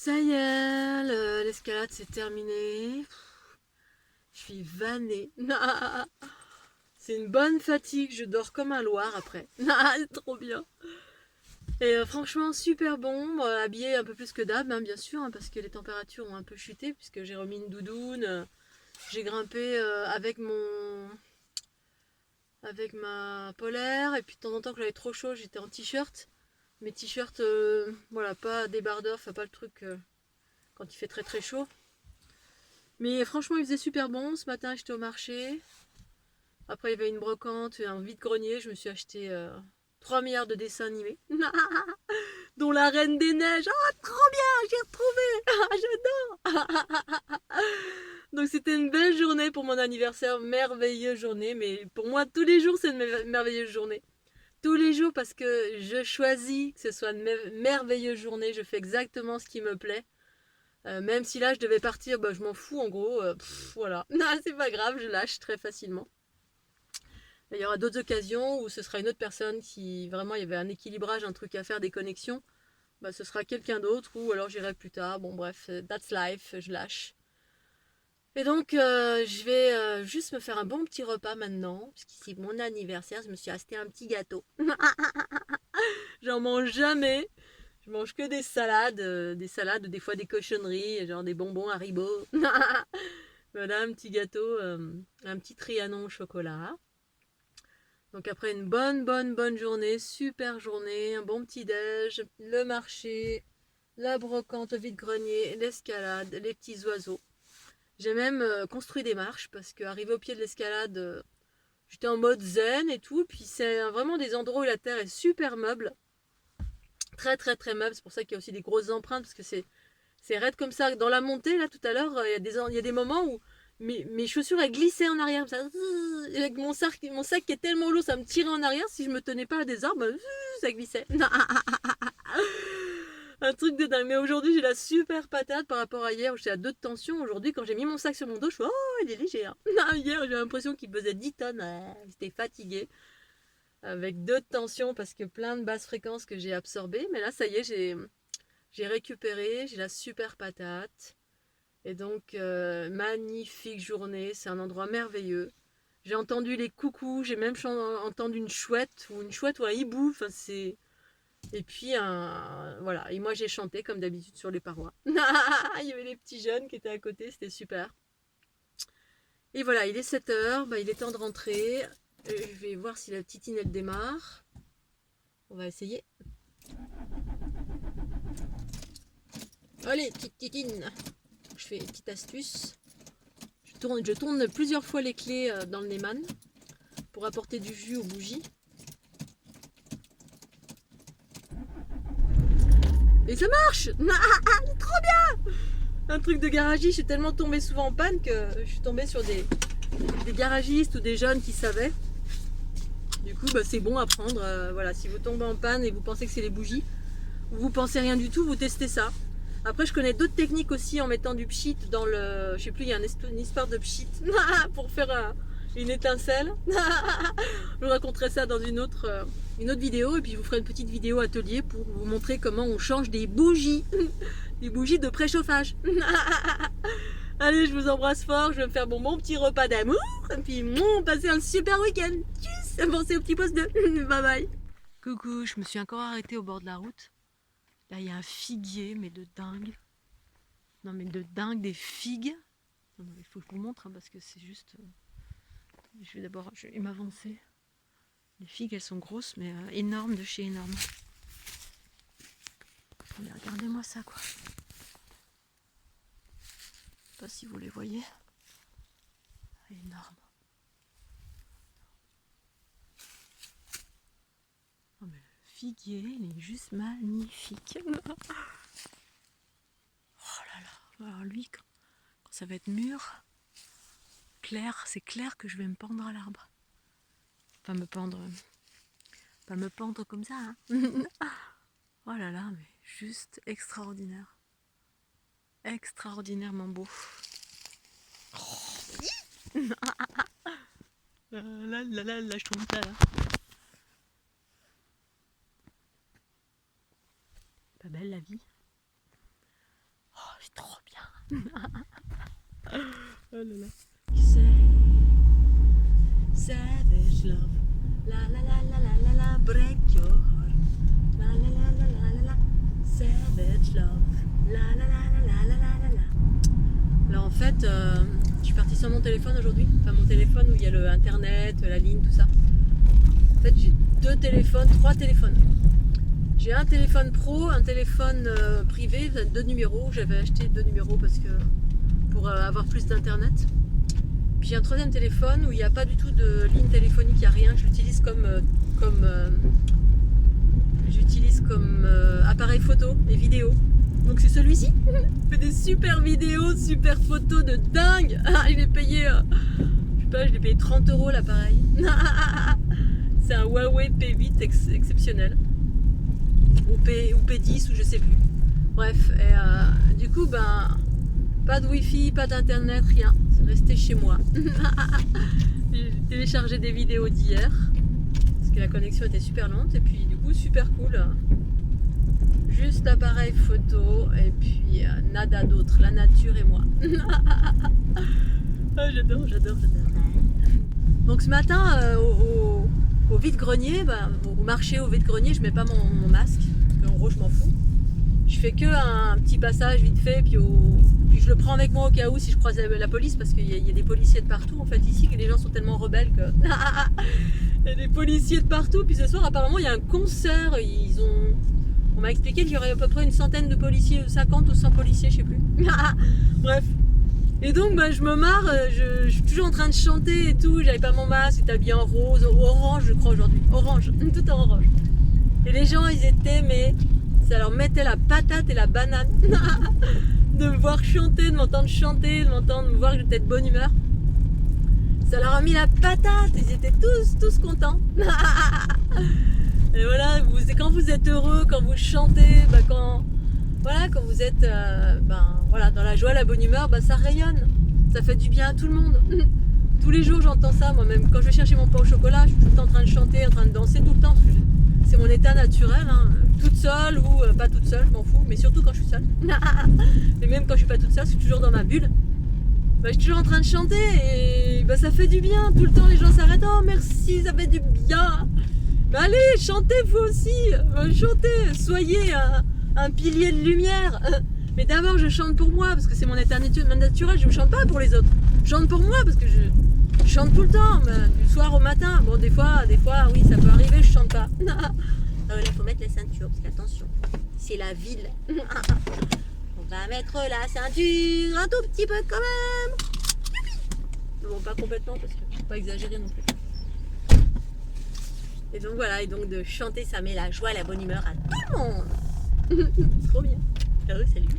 Ça y est, l'escalade c'est terminé. Je suis vannée. C'est une bonne fatigue, je dors comme un loir après. C'est trop bien. Et franchement, super bon. Habillé un peu plus que d'hab, hein, bien sûr, hein, parce que les températures ont un peu chuté, puisque j'ai remis une doudoune. J'ai grimpé avec ma polaire. Et puis de temps en temps, quand j'avais trop chaud, j'étais en t-shirt. Mes t-shirts, voilà, pas débardeur, enfin pas le truc quand il fait très très chaud. Mais franchement, il faisait super bon. Ce matin, j'étais au marché. Après, il y avait une brocante, un vide-grenier. Je me suis acheté 3 milliards de dessins animés. Dont la Reine des Neiges. Ah, trop bien, j'ai retrouvé. J'adore. Donc c'était une belle journée pour mon anniversaire. Merveilleuse journée. Mais pour moi, tous les jours, c'est une merveilleuse journée. Tous les jours, parce que je choisis que ce soit une merveilleuse journée. Je fais exactement ce qui me plaît. Même si là je devais partir, bah, je m'en fous en gros. Voilà. Non, c'est pas grave, je lâche très facilement. Il y aura d'autres occasions où ce sera une autre personne qui vraiment il y avait un équilibrage, un truc à faire, des connexions. Bah, ce sera quelqu'un d'autre ou alors j'irai plus tard. Bon bref, that's life, je lâche. Et donc je vais juste me faire un bon petit repas maintenant, puisque c'est mon anniversaire, je me suis acheté un petit gâteau. J'en mange jamais. Je mange que des salades, des fois des cochonneries, genre des bonbons Haribo. Voilà, un petit gâteau, un petit Trianon au chocolat. Donc après une bonne journée, super journée, un bon petit déj, le marché, la brocante au vide-grenier, l'escalade, les petits oiseaux. J'ai même construit des marches parce qu'arrivé au pied de l'escalade, j'étais en mode zen et tout. Puis c'est vraiment des endroits où la terre est super meuble, très très très meuble. C'est pour ça qu'il y a aussi des grosses empreintes parce que c'est raide comme ça. Dans la montée, là, tout à l'heure, il y a des moments où mes chaussures, elles glissaient en arrière. Ça, avec mon sac qui est tellement lourd, ça me tirait en arrière. Si je me tenais pas à des arbres, ça glissait. Un truc de dingue. Mais aujourd'hui, j'ai la super patate par rapport à hier où j'étais à 2 de tension. Aujourd'hui, quand j'ai mis mon sac sur mon dos, je fais oh, il est léger. Hein. Hier, j'ai l'impression qu'il pesait 10 tonnes. J'étais fatiguée. Avec 2 de tension parce que plein de basses fréquences que j'ai absorbées. Mais là, ça y est, j'ai récupéré. J'ai la super patate. Et donc, magnifique journée, c'est un endroit merveilleux. J'ai entendu les coucous, j'ai même entendu une chouette ou un hibou. Enfin, c'est... Et puis, voilà. Et moi, j'ai chanté comme d'habitude sur les parois. Il y avait les petits jeunes qui étaient à côté, c'était super. Et voilà, il est 7h, bah, il est temps de rentrer. Je vais voir si la petitine, elle démarre. On va essayer. Allez, petite titine. Je fais une petite astuce. Je tourne plusieurs fois les clés dans le Neyman pour apporter du jus aux bougies. Et ça marche. Trop bien. Un truc de garagiste, je suis tellement tombée souvent en panne que je suis tombée sur des garagistes ou des jeunes qui savaient. Du coup, bah, c'est bon à prendre. Voilà, si vous tombez en panne et vous pensez que c'est les bougies, ou vous pensez rien du tout, vous testez ça. Après, je connais d'autres techniques aussi en mettant du pchit dans le... Je sais plus, il y a une histoire de pchit pour faire une étincelle. Je vous raconterai ça dans une autre vidéo et puis je vous ferai une petite vidéo atelier pour vous montrer comment on change des bougies. Des bougies de préchauffage. Allez, je vous embrasse fort, je vais me faire mon petit repas d'amour et puis passer un super week-end. Tchuss, pensez au petit poste de... Bye bye. Coucou, je me suis encore arrêtée au bord de la route. Là, il y a un figuier, mais de dingue. Non, mais de dingue, des figues. Il faut que je vous montre, hein, parce que c'est juste... Je vais m'avancer. Les figues, elles sont grosses, mais énormes de chez énormes. Mais regardez-moi ça, quoi. Je sais pas si vous les voyez. Énorme. Oh, mais le figuier, il est juste magnifique. Oh là là. Alors lui, quand ça va être mûr, clair, c'est clair que je vais me pendre à l'arbre. Pas me pendre comme ça. Hein. Oh là là, mais juste extraordinaire. Extraordinairement beau. Là, je tombe pas là. Pas belle la vie. C'est trop bien. Oh là là. Savage love. La la la la la la la. Break your heart. La la la la la la la. Savage love. La la la la la la la la. Alors en fait, je suis partie sur mon téléphone aujourd'hui. Enfin mon téléphone où il y a le internet, la ligne, tout ça. En fait j'ai 3 téléphones. J'ai un téléphone pro, un téléphone privé, 2 numéros. J'avais acheté 2 numéros parce que pour avoir plus d'internet. Puis j'ai un 3e téléphone où il n'y a pas du tout de ligne téléphonique, il n'y a rien. Je l'utilise comme appareil photo et vidéo. Donc c'est celui-ci. Il fait des super vidéos, super photos de dingue. Je l'ai payé, je l'ai payé 30 € l'appareil. C'est un Huawei P8 exceptionnel. Ou P10 ou je sais plus. Bref, et du coup pas de wifi, pas d'internet, rien. C'est resté chez moi. J'ai téléchargé des vidéos d'hier parce que la connexion était super lente et puis du coup super cool. Juste appareil photo et puis nada d'autre, la nature et moi. Ah, j'adore. Donc ce matin au vide-grenier, au marché au vide-grenier, je mets pas mon masque parce qu'en gros je m'en fous. Je fais que un petit passage vite fait, puis je le prends avec moi au cas où si je croise la police, parce qu'il y a des policiers de partout en fait ici, que les gens sont tellement rebelles que il y a des policiers de partout. Puis ce soir apparemment il y a un concert, on m'a expliqué qu'il y aurait à peu près une centaine de policiers, 50 ou 100 policiers, je sais plus. Bref. Et donc je me marre, je suis toujours en train de chanter et tout, j'avais pas mon masque, j'étais habillée en rose, ou orange je crois aujourd'hui, orange, tout en orange. Et les gens ils étaient, mais ça leur mettait la patate et la banane de me voir chanter, de m'entendre chanter, de me voir que j'étais de bonne humeur. Ça leur a mis la patate, ils étaient tous contents. Et voilà, quand vous êtes heureux, quand vous chantez, quand vous êtes dans la joie, la bonne humeur, ça rayonne. Ça fait du bien à tout le monde. Tous les jours j'entends ça, moi-même quand je vais chercher mon pain au chocolat, je suis tout le temps en train de chanter, en train de danser tout le temps. C'est mon état naturel, toute seule ou pas toute seule, je m'en fous, mais surtout quand je suis seule. Mais même quand je suis pas toute seule, je suis toujours dans ma bulle. Je suis toujours en train de chanter et ça fait du bien. Tout le temps les gens s'arrêtent, oh merci, ça fait du bien. Allez, chantez vous aussi, chantez, soyez un pilier de lumière. Mais d'abord je chante pour moi parce que c'est mon état naturel, je ne chante pas pour les autres. Je chante pour moi parce que je chante tout le temps, du soir au matin. Bon, des fois, oui, ça peut arriver, je chante pas. Là, faut mettre la ceinture, parce qu'attention, c'est la ville. On va mettre la ceinture un tout petit peu quand même. Bon, pas complètement, parce que faut pas exagérer non plus. Et donc voilà, de chanter, ça met la joie, la bonne humeur à tout le monde. Trop bien. Salut.